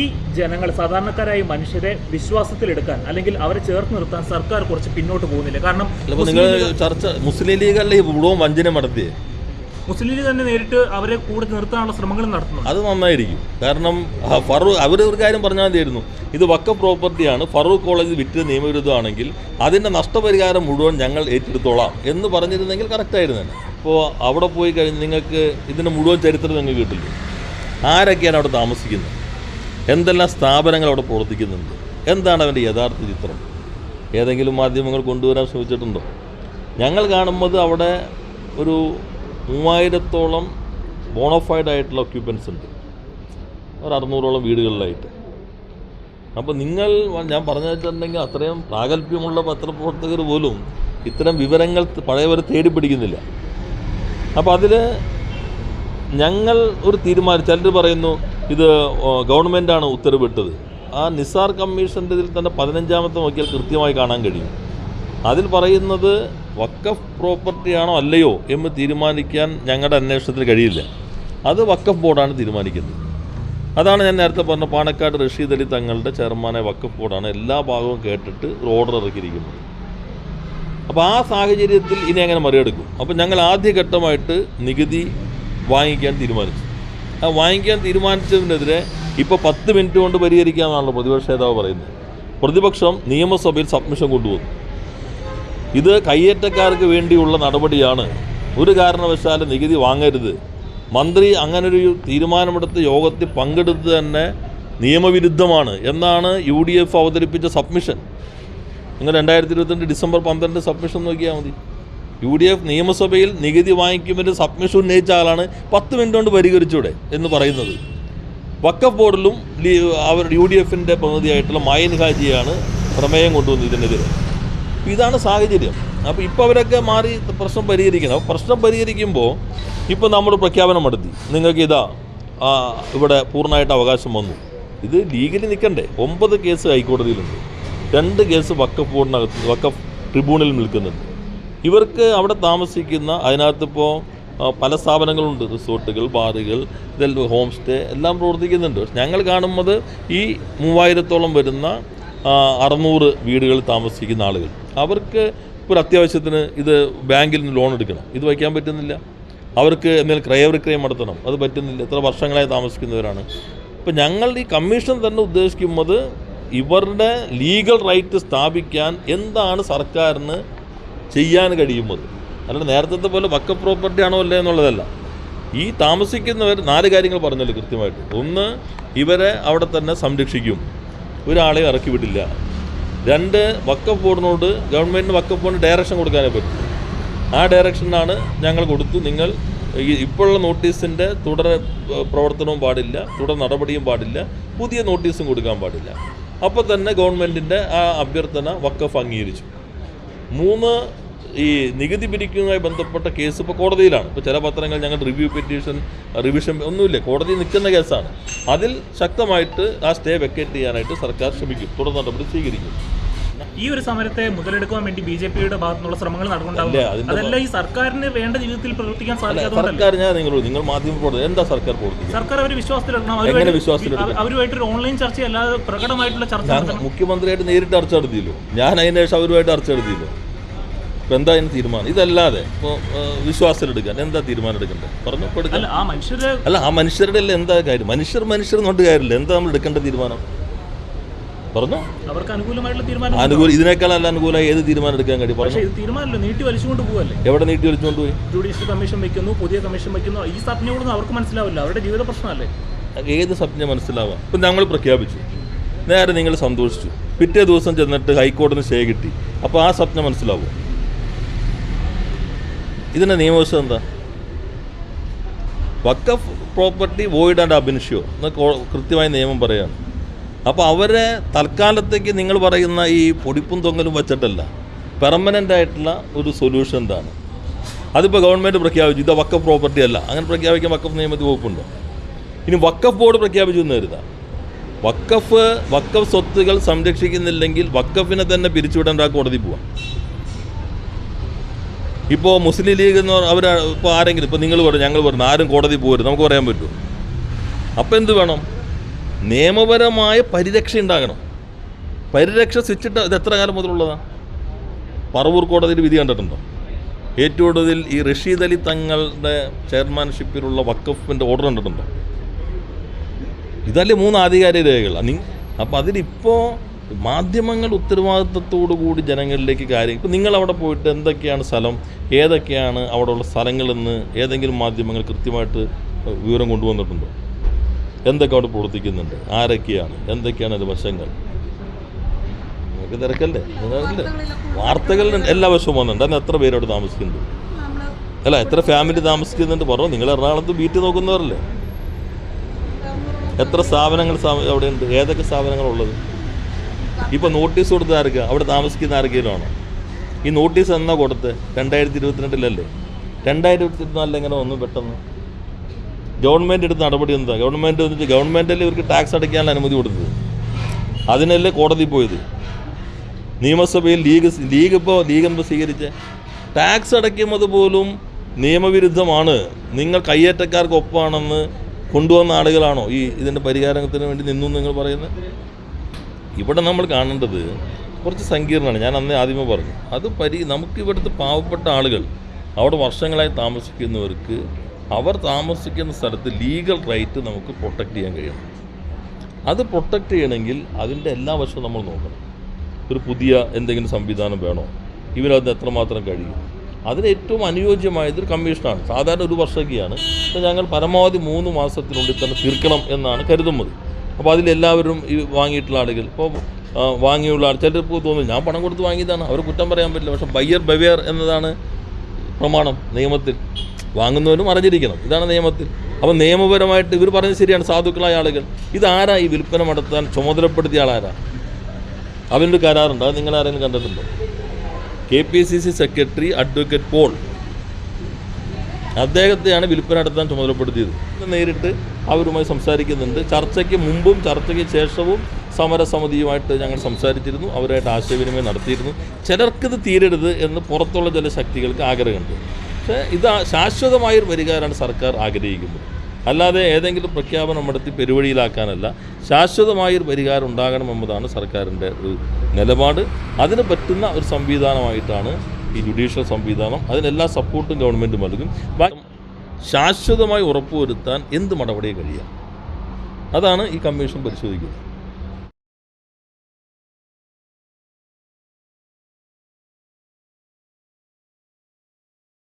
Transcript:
ഈ ജനങ്ങൾ സാധാരണക്കാരായ മനുഷ്യരെ വിശ്വാസത്തിലെടുക്കാൻ അല്ലെങ്കിൽ അവരെ ചേർത്ത് നിർത്താൻ സർക്കാർ കുറച്ച് പിന്നോട്ട് പോകുന്നില്ല? കാരണം നിങ്ങൾ ചർച്ച മുസ്ലിം ലീഗല്ലേ ഇവിടവും വഞ്ചന നടത്തിയേ. മുസ്ലിം ലീഗ് തന്നെ നേരിട്ട് അവരെ കൂടെ നിർത്താനുള്ള ശ്രമങ്ങൾ നടത്തുന്നു. അത് നന്നായിരിക്കും. കാരണം ഫറൂഖ് ഒരു കാര്യം പറഞ്ഞാൽ മതിയായിരുന്നു, ഇത് വഖഫ് പ്രോപ്പർട്ടിയാണ്, ഫറൂഖ് കോളേജ് വിറ്റ് നിയമവിരുദ്ധമാണെങ്കിൽ അതിൻ്റെ നഷ്ടപരിഹാരം മുഴുവൻ ഞങ്ങൾ ഏറ്റെടുത്തോളാം എന്ന് പറഞ്ഞിരുന്നെങ്കിൽ കറക്റ്റായിരുന്നു. ഇപ്പോൾ അവിടെ പോയി കഴിഞ്ഞ് നിങ്ങൾക്ക് ഇതിൻ്റെ മുഴുവൻ ചരിത്രം നിങ്ങൾക്ക് കിട്ടില്ല. ആരൊക്കെയാണ് അവിടെ താമസിക്കുന്നത്, എന്തെല്ലാം സ്ഥാപനങ്ങൾ അവിടെ പ്രവർത്തിക്കുന്നുണ്ട്, എന്താണ് അവൻ്റെ യഥാർത്ഥ ചിത്രം, ഏതെങ്കിലും മാധ്യമങ്ങൾ കൊണ്ടുവരാൻ ശ്രമിച്ചിട്ടുണ്ടോ? ഞങ്ങൾ കാണുന്നത് അവിടെ ഒരു 3000-ഓളം ബോണഫൈഡ് ആയിട്ടുള്ള ഒക്യുപ്പൻസ് ഉണ്ട്, ഒരു 600-ഓളം വീടുകളിലായിട്ട്. അപ്പോൾ ഞാൻ പറഞ്ഞു വെച്ചിട്ടുണ്ടെങ്കിൽ അത്രയും പ്രാഗൽഭ്യമുള്ള പത്രപ്രവർത്തകർ പോലും ഇത്തരം വിവരങ്ങൾ പഴയവരെ തേടി പിടിക്കുന്നില്ല. അപ്പോൾ അതിൽ ഞങ്ങൾ ഒരു തീരുമാനം, ചിലർ പറയുന്നു ഇത് ഗവൺമെൻറ്റാണ് ഉത്തരവിട്ടത്. ആ നിസാർ കമ്മീഷൻ്റെ ഇതിൽ തന്നെ 15-ാമത്തെ നോക്കിയാൽ കൃത്യമായി കാണാൻ കഴിയും. അതിൽ പറയുന്നത് വഖഫ് പ്രോപ്പർട്ടിയാണോ അല്ലയോ എന്ന് തീരുമാനിക്കാൻ ഞങ്ങളുടെ അന്വേഷണത്തിൽ കഴിയില്ല. അത് വഖഫ് ബോർഡാണ് തീരുമാനിക്കുന്നത്. അതാണ് ഞാൻ നേരത്തെ പറഞ്ഞ പാണക്കാട് റഷീദ് അലി തങ്ങളുടെ ചെയർമാനായ വഖഫ് ബോർഡാണ് എല്ലാ ഭാഗവും കേട്ടിട്ട് ഒരു ഓർഡർ ഇറക്കിയിരിക്കുന്നത്. അപ്പോൾ ആ സാഹചര്യത്തിൽ ഇനി എങ്ങനെ മറികടക്കും? അപ്പോൾ ഞങ്ങൾ ആദ്യഘട്ടമായിട്ട് നികുതി വാങ്ങിക്കാൻ തീരുമാനിച്ചു. ആ വാങ്ങിക്കാൻ തീരുമാനിച്ചതിനെതിരെ ഇപ്പോൾ 10 മിനിറ്റ് കൊണ്ട് പരിഹരിക്കാമെന്നാണല്ലോ പ്രതിപക്ഷ നേതാവ് പറയുന്നത്. പ്രതിപക്ഷം നിയമസഭയിൽ സബ്മിഷൻ കൊണ്ടുവന്നു. ഇത് കയ്യേറ്റക്കാർക്ക് വേണ്ടിയുള്ള നടപടിയാണ്, ഒരു കാരണവശാലും നികുതി വാങ്ങരുത്. മന്ത്രി അങ്ങനൊരു തീരുമാനമെടുത്ത് യോഗത്തിൽ പങ്കെടുത്ത് തന്നെ നിയമവിരുദ്ധമാണ് എന്നാണ് UDF അവതരിപ്പിച്ച സബ്മിഷൻ. നിങ്ങൾ 2022 ഡിസംബർ 12 സബ്മിഷൻ നോക്കിയാൽ മതി. UDF നിയമസഭയിൽ നികുതി വാങ്ങിക്കുമ്പോൾ സബ്മിഷൻ ഉന്നയിച്ച ആളാണ് 10 മിനിറ്റ് കൊണ്ട് പരിഹരിച്ചൂടെ എന്ന് പറയുന്നത്. വഖഫ് ബോർഡിലും UDFൻ്റെ പ്രതിനിധിയായിട്ടുള്ള മായിൻ ഹാജിയാണ് പ്രമേയം കൊണ്ടുവന്നത് ഇതിനെതിരെ. ഇതാണ് സാഹചര്യം. അപ്പോൾ ഇപ്പോൾ അവരൊക്കെ മാറി പ്രശ്നം പരിഹരിക്കണം. പ്രശ്നം പരിഹരിക്കുമ്പോൾ ഇപ്പോൾ നമ്മൾ പ്രഖ്യാപനം നടത്തി, നിങ്ങൾക്ക് ഇവിടെ പൂർണ്ണമായിട്ട് അവകാശം വന്നു. ഇത് ലീഗലി നിൽക്കണ്ടേ? 9 കേസ് ഹൈക്കോടതിയിലുണ്ട്, 2 കേസ് വഖഫ് ബോർഡിനകത്ത് വഖഫ് ട്രിബ്യൂണലിൽ നിൽക്കുന്നുണ്ട്. ഇവർക്ക് അവിടെ താമസിക്കുന്ന അതിനകത്തിപ്പോൾ പല സ്ഥാപനങ്ങളുണ്ട്, റിസോർട്ടുകൾ, ബാറുകൾ, ഇതെല്ലാം ഹോം സ്റ്റേ എല്ലാം പ്രവർത്തിക്കുന്നുണ്ട്. ഞങ്ങൾ കാണുന്നത് ഈ 3000-ഓളം വരുന്ന 600 വീടുകളിൽ താമസിക്കുന്ന ആളുകൾ, അവർക്ക് ഒരു അത്യാവശ്യത്തിന് ഇത് ബാങ്കിൽ നിന്ന് ലോൺ എടുക്കണം, ഇത് വയ്ക്കാൻ പറ്റുന്നില്ല. അവർക്ക് എന്തെങ്കിലും ക്രയവിക്രയം നടത്തണം, അത് പറ്റുന്നില്ല. എത്ര വർഷങ്ങളായി താമസിക്കുന്നവരാണ്. ഇപ്പം ഞങ്ങൾ ഈ കമ്മീഷൻ തന്നെ ഉദ്ദേശിക്കുന്നത് ഇവരുടെ ലീഗൽ റൈറ്റ് സ്ഥാപിക്കാൻ എന്താണ് സർക്കാരിന് ചെയ്യാൻ കഴിയുന്നത്. അല്ലാതെ നേരത്തെ പോലെ വഖഫ് പ്രോപ്പർട്ടി ആണോ അല്ലേ എന്നുള്ളതല്ല. ഈ താമസിക്കുന്നവർ 4 കാര്യങ്ങൾ പറഞ്ഞല്ലോ കൃത്യമായിട്ട്. ഒന്ന്, ഇവരെ അവിടെ തന്നെ സംരക്ഷിക്കും, ഒരാളെ ഇറക്കി വിടില്ല. 2, വഖഫ് ബോർഡിനോട് ഗവൺമെൻറ്റിന് വഖഫ് ബോർഡിന് ഡയറക്ഷൻ കൊടുക്കാനേ പറ്റും. ആ ഡയറക്ഷനാണ് ഞങ്ങൾ കൊടുത്തു. നിങ്ങൾ ഇപ്പോഴുള്ള നോട്ടീസിൻ്റെ തുടർ പ്രവർത്തനവും പാടില്ല, തുടർ നടപടിയും പാടില്ല, പുതിയ നോട്ടീസും കൊടുക്കാൻ പാടില്ല. അപ്പോൾ തന്നെ ഗവൺമെൻറ്റിൻ്റെ ആ അഭ്യർത്ഥന വഖഫ് അംഗീകരിച്ചു. 3, ഈ നികുതി പിരിക്കുന്നതുമായി ബന്ധപ്പെട്ട കേസ് ഇപ്പോൾ കോടതിയിലാണ്. ഇപ്പോൾ ചില പത്രങ്ങൾ ഞങ്ങൾ റിവിഷൻ ഒന്നുമില്ല, കോടതി നിൽക്കുന്ന കേസാണ്. അതിൽ ശക്തമായിട്ട് ആ സ്റ്റേ വെക്കേറ്റ് ചെയ്യാനായിട്ട് സർക്കാർ ശ്രമിക്കും, തുടർ നടപടി സ്വീകരിക്കും. ഈ ഒരു സമരത്തെ മുതലെടുക്കാൻ വേണ്ടി BJPയുടെ ഭാഗത്തുനിന്നുള്ള ശ്രമങ്ങൾ നടക്കുന്നുണ്ടാവും. അതല്ല ഈ സർക്കാരിന് വേണ്ട രീതിയിൽ പ്രവർത്തിക്കാൻ സാധിക്കാതെ നിങ്ങൾ മാധ്യമ എന്താ സർക്കാർ പ്രവർത്തിക്കുക? സർക്കാർ അവർ വിശ്വാസത്തിലെടുക്കണം. അവരുമായിട്ട് ഒരു ഓൺലൈൻ ചർച്ച അല്ലാതെ പ്രകടമായിട്ടുള്ള ചർച്ച മുഖ്യമന്ത്രിയായിട്ട് നേരിട്ട് ചർച്ച നടത്തിയല്ലോ. ഞാൻ അതിന് ശേഷം അവരുമായിട്ട് ചർച്ച നടത്തിയല്ലോ. ഇപ്പം എന്താ അതിന് തീരുമാനം? ഇതല്ലാതെ ഇപ്പോൾ വിശ്വാസത്തിലെടുക്കാൻ എന്താ തീരുമാനം എടുക്കേണ്ടത്? പറഞ്ഞു കൊടുക്കാൻ അല്ല, ആ മനുഷ്യരുടെ അല്ല എന്താ കാര്യം? മനുഷ്യർ കൊണ്ട് കാര്യമില്ല. എന്താ നമ്മൾ എടുക്കേണ്ട തീരുമാനം? പറഞ്ഞു അവർക്ക് അനുകൂലമായിട്ടുള്ള തീരുമാനം, ഇതിനേക്കാൾ നല്ല അനുകൂലമായി ഏത് തീരുമാനം എടുക്കാൻ കഴിയും? പറഞ്ഞു തീരുമാനമല്ലോ നീട്ടി വലിച്ചുകൊണ്ട് പോകല്ലേ. എവിടെ നീട്ടി വലിച്ചുകൊണ്ട് പോയി? ജുഡീഷ്യൽ കമ്മീഷൻ വയ്ക്കുന്നു, പുതിയ കമ്മീഷൻ വയ്ക്കുന്നു. ഈ സപ്നയോടൊന്നും അവർക്ക് മനസ്സിലാവില്ല, അവരുടെ ജീവിത പ്രശ്നമല്ലേ. ഏത് സപ്ന മനസ്സിലാവാം? ഇപ്പം ഞങ്ങൾ പ്രഖ്യാപിച്ചു, നേരെ നിങ്ങൾ സന്തോഷിച്ചു, പിറ്റേ ദിവസം ചെന്നിട്ട് ഹൈക്കോടതിന് സ്റ്റേ കിട്ടി. അപ്പോൾ ആ സപ്ന മനസ്സിലാവും? ഇതിൻ്റെ നിയമവശം എന്താ? വഖഫ് പ്രോപ്പർട്ടി വോയിഡ് ആൻഡ് അബ് ഇനിഷ്യോ എന്ന് കൃത്യമായ നിയമം പറയുകയാണ്. അപ്പോൾ അവരെ തൽക്കാലത്തേക്ക് നിങ്ങൾ പറയുന്ന ഈ പൊടിപ്പും തൊങ്ങലും വച്ചിട്ടല്ല, പെർമനൻ്റ് ആയിട്ടുള്ള ഒരു സൊല്യൂഷൻ എന്താണ്? അതിപ്പോൾ ഗവൺമെൻറ് പ്രഖ്യാപിച്ചു ഇത് വഖഫ് പ്രോപ്പർട്ടി അല്ല, അങ്ങനെ പ്രഖ്യാപിക്കാൻ വഖഫ് നിയമത്തിൽ വകുപ്പുണ്ടോ? ഇനി വഖഫ് ബോർഡ് പ്രഖ്യാപിച്ചു എന്ന് കരുതാം. വഖഫ് സ്വത്തുകൾ സംരക്ഷിക്കുന്നില്ലെങ്കിൽ വഖഫിനെ തന്നെ പിരിച്ചുവിടാൻ കോടതി പോവാം. ഇപ്പോൾ മുസ്ലിം ലീഗ് എന്ന് അവർ ഇപ്പോൾ ആരെങ്കിലും ഇപ്പോൾ നിങ്ങൾ പറഞ്ഞു ഞങ്ങൾ പറഞ്ഞു ആരും കോടതി പോകരുത് നമുക്ക് പറയാൻ പറ്റുമോ? അപ്പോൾ എന്ത് വേണം? നിയമപരമായ പരിരക്ഷ ഉണ്ടാകണം. പരിരക്ഷ സ്വിച്ചിട്ട് ഇത് എത്ര കാലം മുതലുള്ളതാണ്? പറവൂർ കോടതിയിൽ വിധി കണ്ടിട്ടുണ്ടോ? ഏറ്റവും കൂടുതൽ ഈ റഷീദ് അലി തങ്ങളുടെ ചെയർമാൻഷിപ്പിലുള്ള വഖഫിൻ്റെ ഓർഡർ കണ്ടിട്ടുണ്ടോ? ഇതല്ലേ 3 ആധികാരിക രേഖകൾ. അപ്പോൾ അതിലിപ്പോൾ മാധ്യമങ്ങൾ ഉത്തരവാദിത്വത്തോടു കൂടി ജനങ്ങളിലേക്ക് കാര്യം, ഇപ്പോൾ നിങ്ങളവിടെ പോയിട്ട് എന്തൊക്കെയാണ് സ്ഥലം, ഏതൊക്കെയാണ് അവിടെയുള്ള സ്ഥലങ്ങളെന്ന് ഏതെങ്കിലും മാധ്യമങ്ങൾ കൃത്യമായിട്ട് വിവരം കൊണ്ടുവന്നിട്ടുണ്ടോ? എന്തൊക്കെ അവിടെ പ്രവർത്തിക്കുന്നുണ്ട്, ആരൊക്കെയാണ്, എന്തൊക്കെയാണ് അതിൻ്റെ വശങ്ങൾ? നിങ്ങൾക്ക് തിരക്കല്ലേ, നിങ്ങളില്ലേ വാർത്തകൾ എല്ലാ വശവും വന്നിട്ടുണ്ട്. അതിന് എത്ര പേരവിടെ താമസിക്കുന്നുണ്ട്, അല്ല എത്ര ഫാമിലി താമസിക്കുന്നുണ്ട് പറഞ്ഞു. നിങ്ങൾ എറണാകുളത്ത് ബീറ്റ് നോക്കുന്നവരല്ലേ? എത്ര സ്ഥാപനങ്ങൾ അവിടെ ഉണ്ട്, ഏതൊക്കെ സ്ഥാപനങ്ങളുള്ളത്? ഇപ്പോൾ നോട്ടീസ് കൊടുത്ത ആർക്ക്, അവിടെ താമസിക്കുന്ന ആർക്കെങ്കിലും ആണോ? ഈ നോട്ടീസ് എന്നാ കൊടുത്ത്? 2022 2024 എങ്ങനെ വന്നു പെട്ടെന്ന്? ഗവൺമെൻറ് എടുത്ത നടപടി എന്താ? ഗവൺമെൻറ്റല്ലേ ഇവർക്ക് ടാക്സ് അടയ്ക്കാനുള്ള അനുമതി കൊടുത്തത്, അതിനല്ലേ കോടതി പോയത്. നിയമസഭയിൽ ലീഗ് എന്തോ സ്വീകരിച്ച ടാക്സ് അടയ്ക്കുന്നത് പോലും നിയമവിരുദ്ധമാണ്, നിങ്ങൾ കയ്യേറ്റക്കാർക്കൊപ്പമാണെന്ന് കൊണ്ടുവന്ന ആളുകളാണോ ഇതിൻ്റെ പരിഹാരത്തിന് വേണ്ടി നിന്നു നിങ്ങൾ പറയുന്നത്? ഇവിടെ നമ്മൾ കാണേണ്ടത് കുറച്ച് സങ്കീർണ്ണമാണ്. ഞാൻ അന്ന് ആദ്യമേ പറഞ്ഞു, അത് നമുക്ക് ഇവിടുത്തെ പാവപ്പെട്ട ആളുകൾ അവിടെ വർഷങ്ങളായി താമസിക്കുന്നവർക്ക് അവർ താമസിക്കുന്ന സ്ഥലത്ത് ലീഗൽ റൈറ്റ് നമുക്ക് പ്രൊട്ടക്റ്റ് ചെയ്യാൻ കഴിയണം. അത് പ്രൊട്ടക്റ്റ് ചെയ്യണമെങ്കിൽ അതിൻ്റെ എല്ലാ വശവും നമ്മൾ നോക്കണം. ഒരു പുതിയ എന്തെങ്കിലും സംവിധാനം വേണോ, ഇവരത് എത്രമാത്രം കഴിയും? അതിന് ഏറ്റവും അനുയോജ്യമായതൊരു കമ്മീഷനാണ്. സാധാരണ 1 വർഷമൊക്കെയാണ്, അപ്പോൾ ഞങ്ങൾ പരമാവധി 3 മാസത്തിനുള്ളിൽ തന്നെ തീർക്കണം എന്നാണ് കരുതുന്നത്. അപ്പോൾ അതിലെല്ലാവരും ഈ വാങ്ങിയിട്ടുള്ള ആളുകൾ, ഇപ്പോൾ വാങ്ങിയുള്ള ആൾ ചിലപ്പോൾ തോന്നുന്നു ഞാൻ പണം കൊടുത്ത് വാങ്ങിയതാണ്, അവർ കുറ്റം പറയാൻ പറ്റില്ല. പക്ഷേ ബയ്യർ ബവേർ എന്നതാണ് പ്രമാണം നിയമത്തിൽ. വാങ്ങുന്നവരും അറിഞ്ഞിരിക്കണം, ഇതാണ് നിയമത്തിൽ. അപ്പോൾ നിയമപരമായിട്ട് ഇവർ പറഞ്ഞത് ശരിയാണ്, സാധുക്കളായ ആളുകൾ. ഇതാരാ ഈ വിൽപ്പന നടത്താൻ ചുമതലപ്പെടുത്തിയ ആളാരാ? അവൻ്റെ കരാറുണ്ട്, അത് നിങ്ങളാരെങ്കിലും കണ്ടിട്ടുണ്ടോ? KPCC സെക്രട്ടറി അഡ്വക്കേറ്റ് പോൾ, അദ്ദേഹത്തെയാണ് വിൽപ്പന നടത്താൻ ചുമതലപ്പെടുത്തിയത്. നേരിട്ട് അവരുമായി സംസാരിക്കുന്നുണ്ട്. ചർച്ചയ്ക്ക് മുമ്പും ചർച്ചയ്ക്ക് ശേഷവും സമരസമിതിയുമായിട്ട് ഞങ്ങൾ സംസാരിച്ചിരുന്നു, അവരായിട്ട് ആശയവിനിമയം നടത്തിയിരുന്നു. ചിലർക്കിത് തീരരുത് എന്ന് പുറത്തുള്ള ചില ശക്തികൾക്ക് ആഗ്രഹമുണ്ട്. പക്ഷേ ഇത് ശാശ്വതമായൊരു പരിഹാരമാണ് സർക്കാർ ആഗ്രഹിക്കുന്നത്, അല്ലാതെ ഏതെങ്കിലും പ്രഖ്യാപനം നടത്തി പെരുവഴിയിലാക്കാനല്ല. ശാശ്വതമായൊരു പരിഹാരം ഉണ്ടാകണമെന്നതാണ് സർക്കാരിൻ്റെ ഒരു നിലപാട്. അതിന് പറ്റുന്ന ഒരു സംവിധാനമായിട്ടാണ് ഈ ജുഡീഷ്യൽ സംവിധാനം. അതിനെല്ലാ സപ്പോർട്ടും ഗവൺമെൻറ് നൽകും. ശാശ്വതമായി ഉറപ്പുവരുത്താൻ എന്ത് നടപടിയെ കഴിയാം, അതാണ് ഈ കമ്മീഷൻ പരിശോധിക്കുന്നത്.